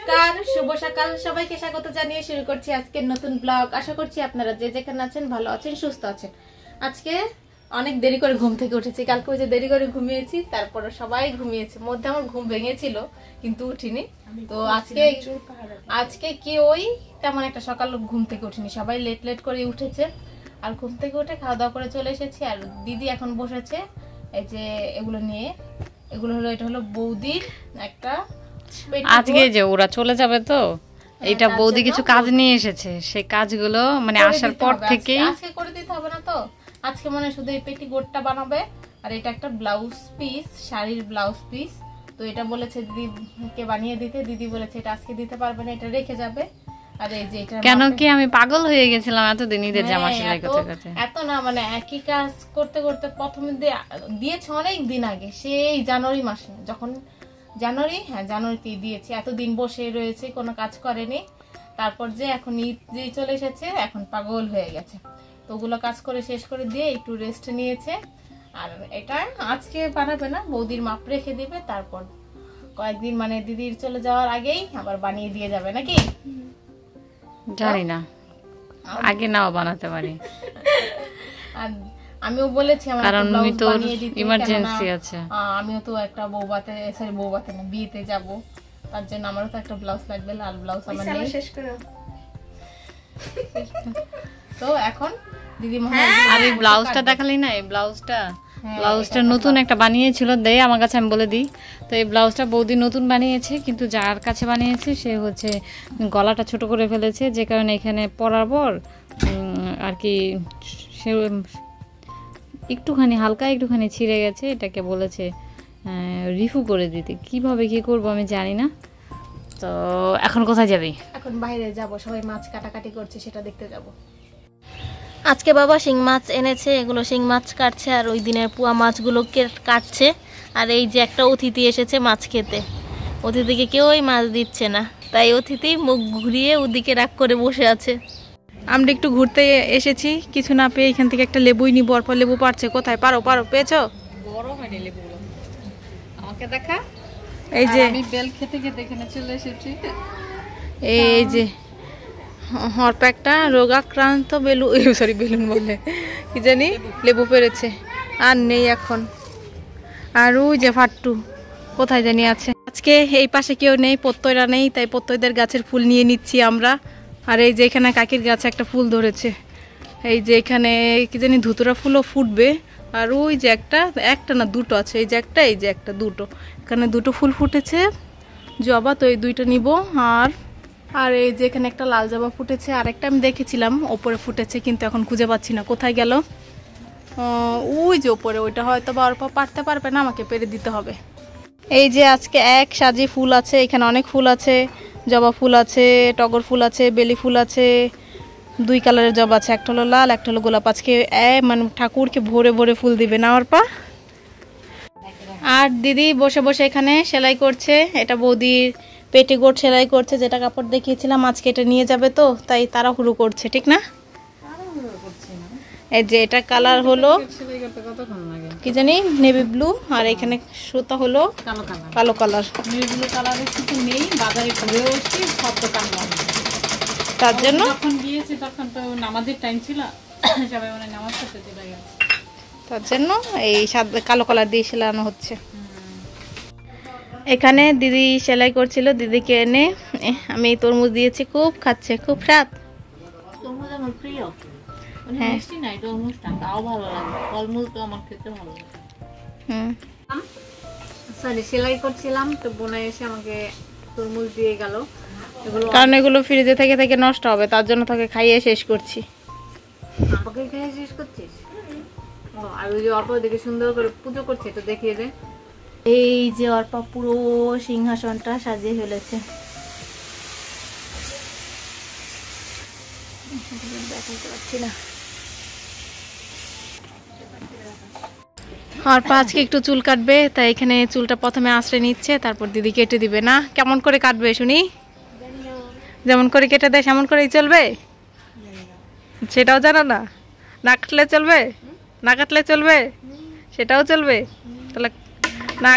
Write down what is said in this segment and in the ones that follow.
নমস্কার, শুভ সকাল। সবাইকে স্বাগত জানিয়ে শুরু করছি আজকের নতুন ব্লগ। আশা করছি আপনারা যে যেখানে আছেন ভালো আছেন, সুস্থ আছেন। আজকে অনেক দেরি করে ঘুম থেকে উঠেছি। কালকে ওই যে দেরি করে ঘুমিয়েছি, তারপরে সবাই ঘুমিয়েছে, মধ্যে আমার ঘুম ভেঙেছিল কিন্তু উঠিনি। তো আজকে কি ওই তেমন একটা সকাল ঘুম থেকে উঠিনি, সবাই লেট লেট করে উঠেছে। আর ঘুম থেকে উঠে খাওয়া দাওয়া করে চলে এসেছি। আর দিদি এখন বসেছে এই যে এগুলো নিয়ে। এগুলো হলো, এটা হলো বৌদির একটা, আজকে যে ওরা চলে যাবে তো এটা বৌদি কিছু কাজ নিয়ে এসেছে, সেই কাজগুলো মানে আসার পর থেকে আজকে করে দিতে হবে না তো। আজকে মানে শুধু এই পেটিকোটটা বানাবে। আর এটা একটা ব্লাউজ পিস, শাড়ির ব্লাউজ পিস। তো এটা বলেছে দিদিকে বানিয়ে দিতে। দিদি বলেছে এটা আজকে দিতে পারবে না, এটা রেখে যাবে। আর এই যে এটা কেন কি আমি পাগল হয়ে গেছিলাম এতদিন ঈদের জামা সেলাই করতে করতে। এত না মানে একই কাজ করতে করতে প্রথমে দিয়েছে অনেক দিন আগে, সেই জানুয়ারি মাসে, যখন জানুয়ারিতে দিয়েছি। এতদিন বসে রয়েছে, কোনো কাজ করেনি। তারপর যে এখন ঈদ যে চলে এসেছে, এখন পাগল হয়ে গেছে। তো ওগুলো কাজ করে শেষ করে দিয়ে একটু রেস্ট নিয়েছে। আর এটা আজকে বানাবে না, বৌদির মাপ রেখে দিবে। তারপর কয়েকদিন মানে দিদির চলে যাওয়ার আগেই আবার বানিয়ে দিয়ে যাবে নাকি, জানি না, আগে নাও বানাতে পারি। আর আমিও বলেছি আমার কারণ ইমার্জেন্সি আছে, আমিও তো একটা বৌভাতে না, বিয়েতে যাব। তার জন্য আমারও তো একটা ব্লাউজ লাগবে, লাল ব্লাউজ আমার নেই। শেষ করে তো এখন দিদি আর এই ব্লাউজটা দেখালি না, এই ব্লাউজটা নতুন একটা বানিয়েছিল, দেয় আমার কাছে, আমি বলে দিই। তো এই ব্লাউজটা বৌদি নতুন বানিয়েছে, কিন্তু যার কাছে বানিয়েছে সে হচ্ছে গলাটা ছোট করে ফেলেছে, যে কারণে এখানে পরার পর আর কি সে হালকা একটুখানি ছিঁড়ে গেছে। এটাকে বলেছে রিফু করে দিতে। কিভাবে কি করব আমি জানি না। তো এখন কোথায় যাবি? এখন বাইরে যাব, সবাই মাছ কাটাকাটি করছে, সেটা দেখতে যাব। আজকে বাবা শিং মাছ এনেছে, এগুলো শিং মাছ কাটছে। আর ওই দিনের পুয়া মাছগুলোকে কাটছে। আর এই যে একটা অতিথি এসেছে মাছ খেতে, অতিথিকে কেউই মাছ দিচ্ছে না, তাই অতিথি মুখ ঘুরিয়ে ওদিকে রাগ করে বসে আছে। আমরা একটু ঘুরতে এসেছি, কিছু না পেয়ে এখান থেকে একটা লেবুই নিব। অর্পর লেবু পারছে। কোথায় পারো পেয়েছো? বড় হয়নি লেবুগুলো, আমাকে দেখা। এই যে আমি বেল খেতে খেতে এখানে চলে এসেছি। এই যে অর্পা একটা রোগাক্রান্ত বেলুন বলে কি জানি লেবু পেরেছে, আর নেই এখন। আর ওই যে ফাট্টু কোথায় জানি আছে। আজকে এই পাশে কেউ নেই, প্রত্যয়রা নেই, তাই প্রত্যয়দের গাছের ফুল নিয়ে নিচ্ছি আমরা। আর এই যে এখানে কাকির গাছে একটা ফুল ধরেছে। এই যে এখানে কি জানি ধুতুরা ফুলও ফুটবে। আর ওই যে একটা না দুটো আছে, এই যে একটা দুটো, এখানে দুটো ফুল ফুটেছে জবা, তো এই দুইটা নিব। আর এই যে এখানে একটা লাল জবা ফুটেছে, আর একটা আমি দেখেছিলাম ওপরে ফুটেছে, কিন্তু এখন খুঁজে পাচ্ছি না কোথায় গেল। ওই যে ওপরে, ওইটা হয়তো বা অল্প পারতে পারবে না, আমাকে পেরে দিতে হবে। এই যে আজকে এক সাজি ফুল আছে, এখানে অনেক ফুল আছে, জবা ফুল আছে, টগর ফুল আছে, বেলি ফুল আছে, দুই কালারের জবা আছে, একটা হলো লাল, একটা হলো গোলাপ। আজকে মানে ঠাকুরকে ভরে ভরে ফুল দিবে না অর্পা। আর দিদি বসে বসে এখানে সেলাই করছে, এটা বৌদির পেটিকোট সেলাই করছে, যেটা কাপড় দেখিয়েছিলাম। আজকে এটা নিয়ে যাবে তো, তাই তাড়াহুড়ো করছে, ঠিক না? এই যে এটা কালার হলো কি জানি নেভি ব্লু, আর এখানে সুতা হলো কালো কালার। নেভি ব্লু কালারের কিছু নেই, বাজারে ঘুরে এসেছি, সব দোকান বন্ধ। তার জন্য যখন গিয়েছি তখন তো নামাজের টাইম ছিল, সবাই মানে নামাজ পড়তে চলে গেছে, তার জন্য এই কালো কালার দিয়ে সেলানো হচ্ছে। এখানে দিদি সেলাই করছিল, দিদিকে এনে আমি তরমুজ দিয়েছি, খুব খাচ্ছে, খুব স্বাদ। তরমুজ আমার প্রিয়, হ্যাঁ মিষ্টি নাই তরমুজটা, তাও ভালো লাগে। ফলমূল তো আমার খেতে ভালো লাগে। সরি, সেলাই করছিলাম তো বোনা এসে আমাকে তরমুজ দিয়ে গেল। কারণ এগুলো ফ্রিজে থেকে থেকে নষ্ট হবে, তার জন্য তোকে খাইয়ে শেষ করছি। আমাকে খাইয়ে শেষ করছিস? আর ওই যে অর্পা দেখে সুন্দর করে পুজো করছে, এটা দেখিয়ে দে। এই যে অর্পা পুরো সিংহাসনটা সাজিয়ে ফেলেছে। দেখাতে পারছি না। অর্পা আজকে একটু চুল কাটবে, তাই এখানে চুলটা প্রথমে আঁচড়ে নিচ্ছে, তারপর দিদি কেটে দিবে। না কেমন করে কাটবে শুনি? যেমন করে কেটে দেয় সেমন করেই চলবে? সেটাও জানো না? না কাটলে চলবে? না কাটলে চলবে? সেটাও চলবে? তাহলে না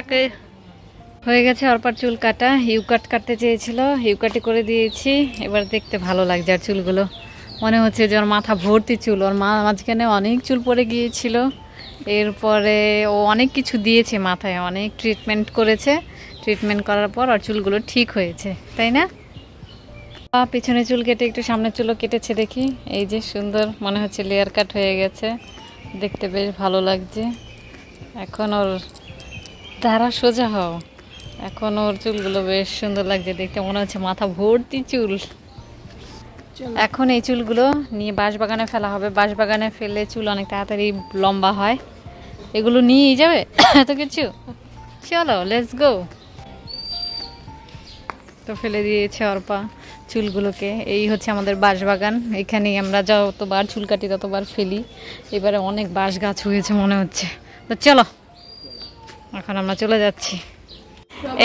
হয়ে গেছে অর্পার চুল কাটা। হিউ কাট কাটতে চেয়েছিল, হিউ কাটি করে দিয়েছি। এবার দেখতে ভালো লাগছে। আর চুলগুলো মনে হচ্ছে যে ওর মাথা ভর্তি চুল। ওর মাঝখানে অনেক চুল পড়ে গিয়েছিল, এরপরে ও অনেক কিছু দিয়েছে মাথায়, অনেক ট্রিটমেন্ট করেছে। ট্রিটমেন্ট করার পর আর চুলগুলো ঠিক হয়েছে, তাই না? পিছনে চুল কেটে একটু সামনের চুলও কেটেছে দেখি। এই যে সুন্দর, মনে হচ্ছে লেয়ার কাট হয়ে গেছে, দেখতে বেশ ভালো লাগছে। এখন ওর ধারা সোজা হও, এখন ওর চুলগুলো বেশ সুন্দর লাগছে দেখতে, মনে হচ্ছে মাথা ভর্তি চুল। এখন এই চুলগুলো নিয়ে বাঁশবাগানে ফেলা হবে। বাঁশবাগানে ফেলে চুল অনেক তাড়াতাড়ি লম্বা হয়। এগুলো নিয়েই যাবে এত কিছু? চলো লেটস গো। তো ফেলে দিয়েছে অর্পা চুলগুলোকে। এই হচ্ছে আমাদের বাঁশবাগান, এখানেই আমরা যতবার চুল কাটি ততবার ফেলি। এবারে অনেক বাঁশ গাছ হয়েছে মনে হচ্ছে। তো চলো এখন আমরা চলে যাচ্ছি।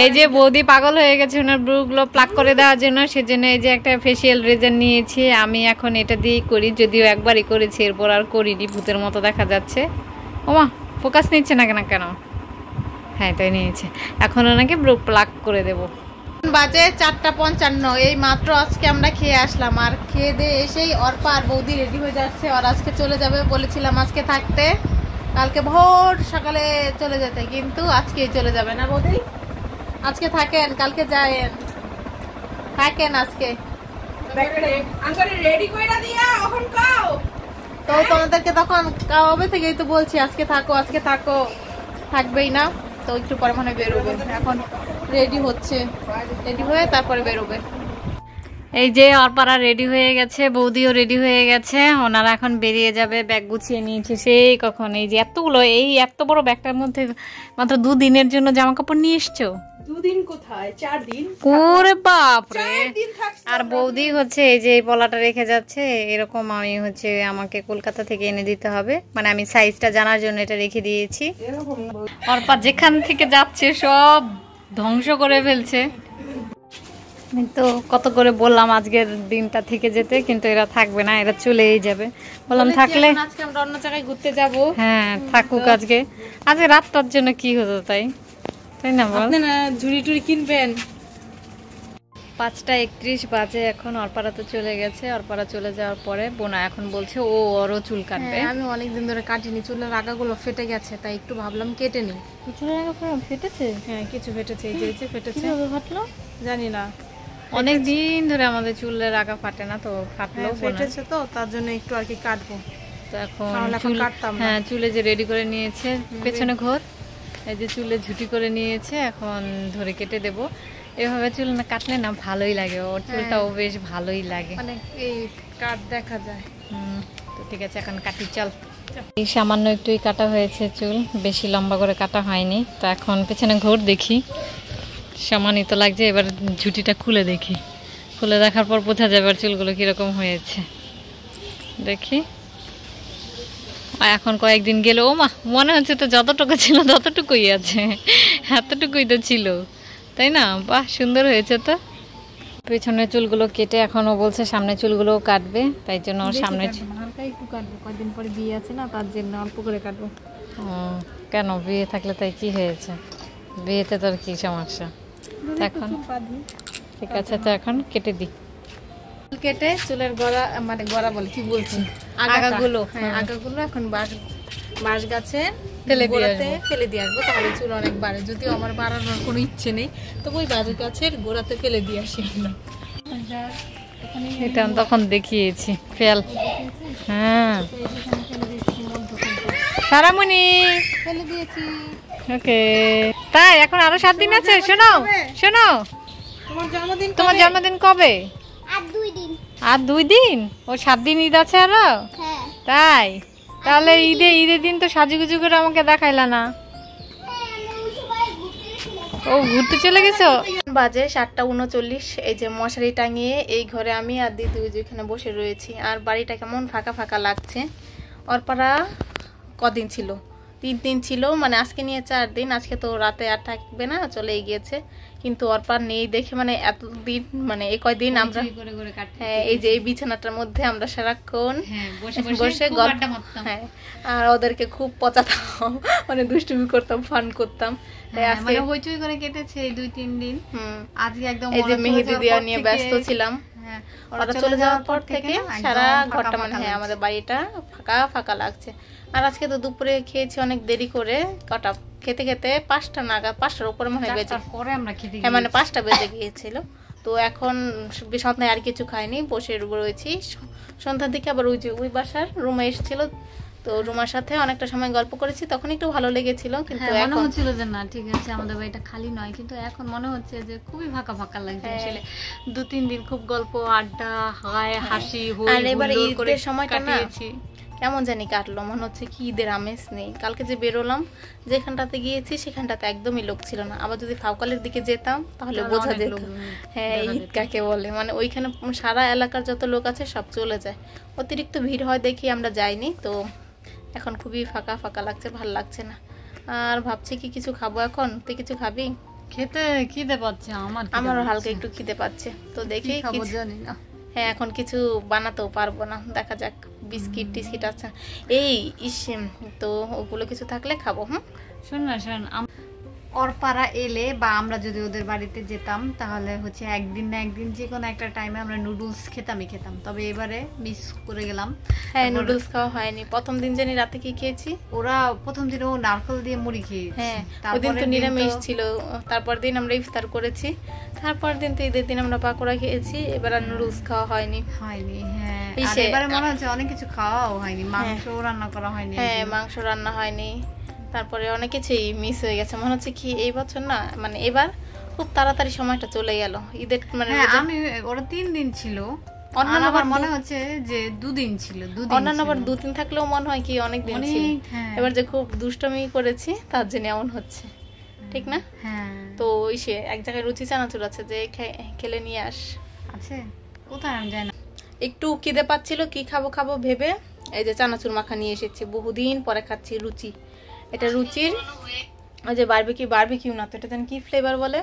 এই যে বৌদি পাগল হয়ে গেছে ওনার ব্রুগুলো প্লাক করে দেওয়ার জন্য, সেজন্য এই যে একটা ফেসিয়াল রেজার নিয়েছি। আমি এখন এটা দিয়েই করি, যদিও একবারই করেছি, এরপর আর করিনি। ভূতের মতো দেখা যাচ্ছে। ওমা ফোকাস নিচ্ছে না কেন? হ্যাঁ তাই নিয়েছে। এখন ওনাকে ব্রু প্লাক করে দেবো। বাজে 4:55। এই মাত্র আজকে আমরা খেয়ে আসলাম, আর খেয়ে দিয়ে এসেই অর্পা আর বৌদি রেডি হয়ে যাচ্ছে। আর আজকে চলে যাবে বলেছিলাম, আজকে থাকতে, কালকে ভোর সকালে চলে যেতে, কিন্তু আজকেই চলে যাবে না বৌদি? আজকে থাকেন, কালকে যায়েন, থাকেন আজকে। তো তোমাদেরকে তখন কবে থেকেই তো বলছি আজকে থাকো, আজকে থাকো, থাকবেই না। তো একটু পরে মনে বেরোবে, এখন রেডি হচ্ছে, রেডি হয়ে তারপরে বেরোবে। এই যে অর্পারা রেডি হয়ে গেছে, বৌদিও রেডি হয়ে গেছে, ওনারা এখন বেরিয়ে যাবে। ব্যাগ গুছিয়ে নিয়েছে সেই কখন। এই যে এতগুলো, এই এত বড় ব্যাগটার মধ্যে মাত্র 2 দিনের জন্য জামা কাপড় নিয়ে এসছো? 2 দিন কোথায়, 4 দিন। ওরে বাপ রে। আর বৌদি হচ্ছে এই যে পলাটা রেখে যাচ্ছে, এরকম আমি হচ্ছে আমাকে কলকাতা থেকে এনে দিতে হবে, মানে আমি সাইজটা জানার জন্য এটা রেখে দিয়েছি। অর্পা যেখান থেকে যাচ্ছে সব ধ্বংস করে ফেলছে। তো কত করে বললাম আজকের দিনটা থেকে যেতে, কিন্তু এরা থাকবে না, এরা চলেই যাবে। বললাম থাকলে আজকে আমরা অন্য জায়গায় ঘুরতে যাব। হ্যাঁ থাকুক আজকে, আজকে রাতটার জন্য কি হতো তাই না বল? আপনি না ঝুড়ি টুড়ি কিনবেন। 5:31 বাজে এখন। অর্পারা তো চলে গেছে। অর্পারা চলে যাওয়ার পরে বোনা এখন বলছে ও ওরও চুল কাটবে। আমি অনেকদিন ধরে কাটিনি, চুলের আগাগুলো ফেটে গেছে, তাই একটু ভাবলাম কেটে নি। চুলের আগা ফেটেছে? হ্যাঁ কিছু ফেটেছে, এই যে ফেটেছে। কিভাবে ফাটলো জানি না, অনেক দিন ধরে আমাদের চুলের আগা ফাটে না, তো ফাটলো। ফেটেছে তো তার জন্য একটু আর কি কাটবো। তো এখন চুল কাটতাম না। হ্যাঁ চুলে যে রেডি করে নিয়েছে, পেছনে ঘোর, এই যে চুলে ঝুটি করে নিয়েছে, এখন ধরে কেটে দেব। এভাবে চুল না কাটলে না ভালোই লাগে, ওর চুলটাও বেশ ভালোই লাগে, মানে এই কাট দেখা যায়। তো ঠিক আছে এখন কাটি, চল। এই সামান্য একটুই কাটা হয়েছে চুল, বেশি লম্বা করে কাটা হয়নি। তো এখন পেছনে ঘোর, দেখি সামানই তো লাগছে। এবার ঝুটিটা খুলে দেখি, খুলে দেখার পর বোঝা যাবে আর চুলগুলো কিরকম হয়েছে দেখি। এখন কয়েকদিন গেলে ও মা মনে হচ্ছে তো যতটুকু ছিল ততটুকুই আছে, এতটুকুই তো ছিল, তাই না? বাহ সুন্দর হয়েছে তো। পেছনের চুলগুলো কেটে এখন ও বলছে সামনে চুলগুলো কাটবে, তাই জন্য ওর সামনে হালকা একটু কাটবো, কয়েকদিন পরে বিয়ে আছে না, তার জন্য অল্প করে কাটবো। কেন বিয়ে থাকলে তাই কি হয়েছে? বিয়েতে তোর কি সমস্যা? এখন ঠিক আছে, তো এখন কেটে দিই। কেটে চুলের গড়া, মানে গড়া বলে কি বলছি, আগাগুলো, হ্যাঁ আগাগুলো এখন বাঁশ গাছে ফেলে দিয়ে আসবো, তাহলে চুল অনেক বাড়ে। যদিও আমার বাড়ানোর কোনো ইচ্ছে নেই, তবু ওই বাঁশ গাছের গোড়াতে ফেলে দিয়ে আসি আমরা। এটা তখন দেখিয়েছি ফেল। হ্যাঁ সারামণি ফেলে দিয়েছি। ওকে তাই, এখন আরো 7 দিন আছে। শোনো শোনো, তোমার জন্মদিন কবে? আর 2 দিন? ও 7 দিন ঈদ আছে আরো? তাই? তাহলে ঈদের দিন তো সাজুগুজু করে আমাকে দেখাইলা না। ও ঘুরতে চলে গেছো? বাজে 7:39। এই যে মশারি টাঙিয়ে এই ঘরে আমি আর দিদি যেখানে বসে রয়েছি, আর বাড়িটা কেমন ফাঁকা ফাঁকা লাগছে। অর্পারা কদিন ছিল, 3 দিন ছিল, মানে আজকে নিয়ে 4 দিন। আজকে তো রাতে আর থাকবে না, চলেই গিয়েছে। কিন্তু অর্পার নেই দেখে মানে এতদিন মানে এই কয়দিন আমরা হ্যাঁ এই যে এই বিছানাটার মধ্যে আমরা সারাক্ষণ বসে গল্প, হ্যাঁ আর ওদেরকে খুব পচাতাম, মানে দুষ্টুমি করতাম, ফান করতাম। মানে হইচই করে কেটেছে এই 2-3 দিন। আজকে একদম এই যে মেহেদি দেওয়া নিয়ে ব্যস্ত ছিলাম। ওরা চলে যাওয়ার পর থেকে সারা ঘরটা মানে হ্যাঁ আমাদের বাড়িটা ফাঁকা ফাঁকা লাগছে। আর আজকে তো দুপুরে খেয়েছি অনেক দেরি করে, কটা খেতে খেতে 5টা নাগাদ, 5টার উপরে মনে হয় বেজে পরে আমরা খেতে হ্যাঁ মানে 5টা বেজে গিয়েছিল। তো এখন সন্ধ্যায় আর কিছু খাইনি, বসে রয়েছি। সন্ধ্যার দিকে আবার ওই যে ওই বাসার রুমে এসেছিল, তো রুমার সাথে অনেকটা সময় গল্প করেছি, তখন একটু ভালো লেগেছিল। কিন্তু মনে হচ্ছিল যে না ঠিক আছে আমাদের বাড়িটা খালি নয়, কিন্তু এখন মনে হচ্ছে যে খুবই ফাঁকা ফাঁকা লাগছে। আসলে 2-3 দিন খুব গল্প আড্ডা হয়, হাসি হই, আর এবারে ঈদের সময়টা না কেমন জানি কাটলো, মনে হচ্ছে কি ঈদের আমেজ নেই। কালকে যে বেরোলাম, যেখানটাতে গিয়েছি সেখানটাতে একদমই লোক ছিল না। আবার যদি ফাউকালের দিকে যেতাম তাহলে বোঝা যেত হ্যাঁ ঈদ কাকে বলে, মানে ওইখানে সারা এলাকার যত লোক আছে সব চলে যায়, অতিরিক্ত ভিড় হয় দেখি আমরা যাইনি। তো এখন খুবই ফাঁকা ফাঁকা লাগছে, ভালো লাগছে না। আর ভাবছি কি কিছু খাবো এখন। তুই কিছু খাবি? খেতে খিদে পাচ্ছে আমারও হালকা একটু খিদে পাচ্ছে, তো দেখি জানি না। হ্যাঁ এখন কিছু বানাতেও পারবো না, দেখা যাক। বিস্কিট টিস্কিট আছে এই তো ওগুলো কিছু থাকলে খাবো। শোন অরপাড়া এলে বা আমরা যদি ওদের বাড়িতে যেতাম তাহলে হচ্ছে একদিন না একদিন যে কোনো একটা টাইমে আমরা নুডলস খেতাম। তবে এবারে মিস করে গেলাম। হ্যাঁ নুডলস খাওয়া হয়নি। প্রথম দিন জানি রাতে কি খেয়েছি, ওরা প্রথম দিন ও নারকেল দিয়ে মুড়ি খেয়েছে। হ্যাঁ ওই দিন তো নিরামিষ ছিল। তারপর দিন আমরা ইফতার করেছি, তারপর দিন তো ঈদের দিন আমরা পাকোড়া খেয়েছি। এবার আর নুডলস খাওয়া হয়নি। হ্যাঁ এবারে মনে হচ্ছে অনেক কিছু খাওয়াও হয়নি, মাংস রান্না করা হয়নি। হ্যাঁ মাংস রান্না হয়নি, তারপরে অনেক কিছুই মিস হয়ে গেছে। মনে হচ্ছে কি এই বছর না মানে এবার খুব তাড়াতাড়ি সময়টা চলে গেল ঈদের। মানে আমি ওরা 3 দিন ছিল, অন্যান্যবার মনে হচ্ছে যে 2 দিন ছিল। অন্যান্যবার 2 দিন থাকলেও মনে হয় কি অনেক দিন ছিল। এবার যে খুব দুষ্টমি করেছি তার জন্য এমন হচ্ছে, ঠিক না? হ্যাঁ তো ইসে এক জায়গায় রুচি চানাচুর আছে, যে খেলে নিয়ে আস। আছে কোথায় আমি জানি না। একটু খিদে পাচ্ছিল, কি খাবো খাবো ভেবে এই যে চানাচুর মাখা নিয়ে এসেছি, বহুদিন পরে খাচ্ছি। রুচি, এটা রুচির ওই যে বারবিকিউ না তো এটা জানি কি ফ্লেভার বলে,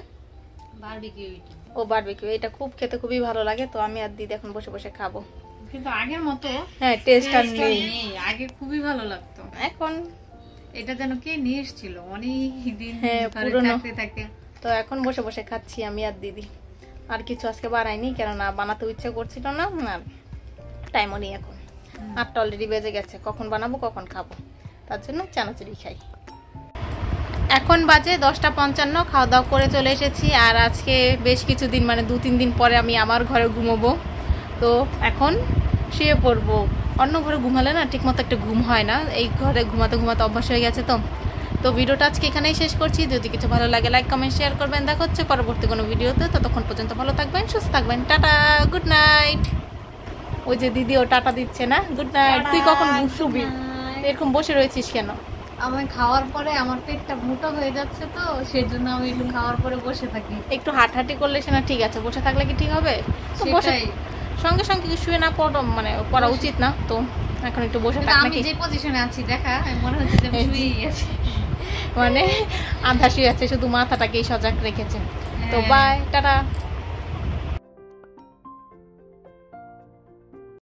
ও বারবিকিউ। এটা খুব খেতে খুবই ভালো লাগে। তো আমি আর দিদি এখন বসে বসে খাবো, কিন্তু আগের মতো হ্যাঁ টেস্ট আর নেই। আগে খুবই ভালো লাগতো, এখন এটা যেন কে নিয়ে এসেছিল অনেক দিন পুরনো। তো এখন বসে বসে খাচ্ছি আমি আর দিদি। আর কিছু আজকে বানাইনি, কেননা বানাতে ইচ্ছা করছিল না, আর টাইমও নেই এখন। 8টা অলরেডি বেজে গেছে, কখন বানাবো কখন খাবো, তার জন্য চানাচুরি খাই। এখন বাজে 10:55, খাওয়া দাওয়া করে চলে এসেছি। আর আজকে বেশ কিছুদিন মানে 2-3 দিন পরে আমি আমার ঘরে ঘুমোবো। তো এখন শুয়ে পড়বো। অন্য ঘরে ঘুমালে না ঠিকমতো একটা ঘুম হয় না, এই ঘরে ঘুমাতে ঘুমাতে অভ্যাস হয়ে গেছে। তো ভিডিওটা আজকে এখানেই শেষ করছি। যদি কিছু ভালো লাগে লাইক কমেন্ট শেয়ার করবেন। দেখা হচ্ছে পরবর্তী কোনো ভিডিওতে, ততক্ষণ পর্যন্ত ভালো থাকবেন, সুস্থ থাকবেন। Tata, good night. ওই যে দিদি ও টাটা দিচ্ছে না, গুড নাইট। তুই কখন শুবি? এরকম বসে রয়েছিস কেন? আমি খাওয়ার পরে আমার পেটটা মোটা হয়ে যাচ্ছে, তো সেই জন্য আমি একটু খাওয়ার পরে বসে থাকি। একটু হাঁটাহাঁটি করলে সে না ঠিক আছে, বসে থাকলে কি ঠিক হবে? তো বসে সঙ্গে সঙ্গে শুয়ে না পড়া মানে পড়া উচিত না। তো এখন একটু বসে থাক। আমি যে পজিশনে আছি দেখা মনে হচ্ছে যে আমি শুয়েই আছি, মানে আধা শুয়ে আছে, শুধু মাথাটাকেই সজাগ রেখেছে। তো বাই, টাটা।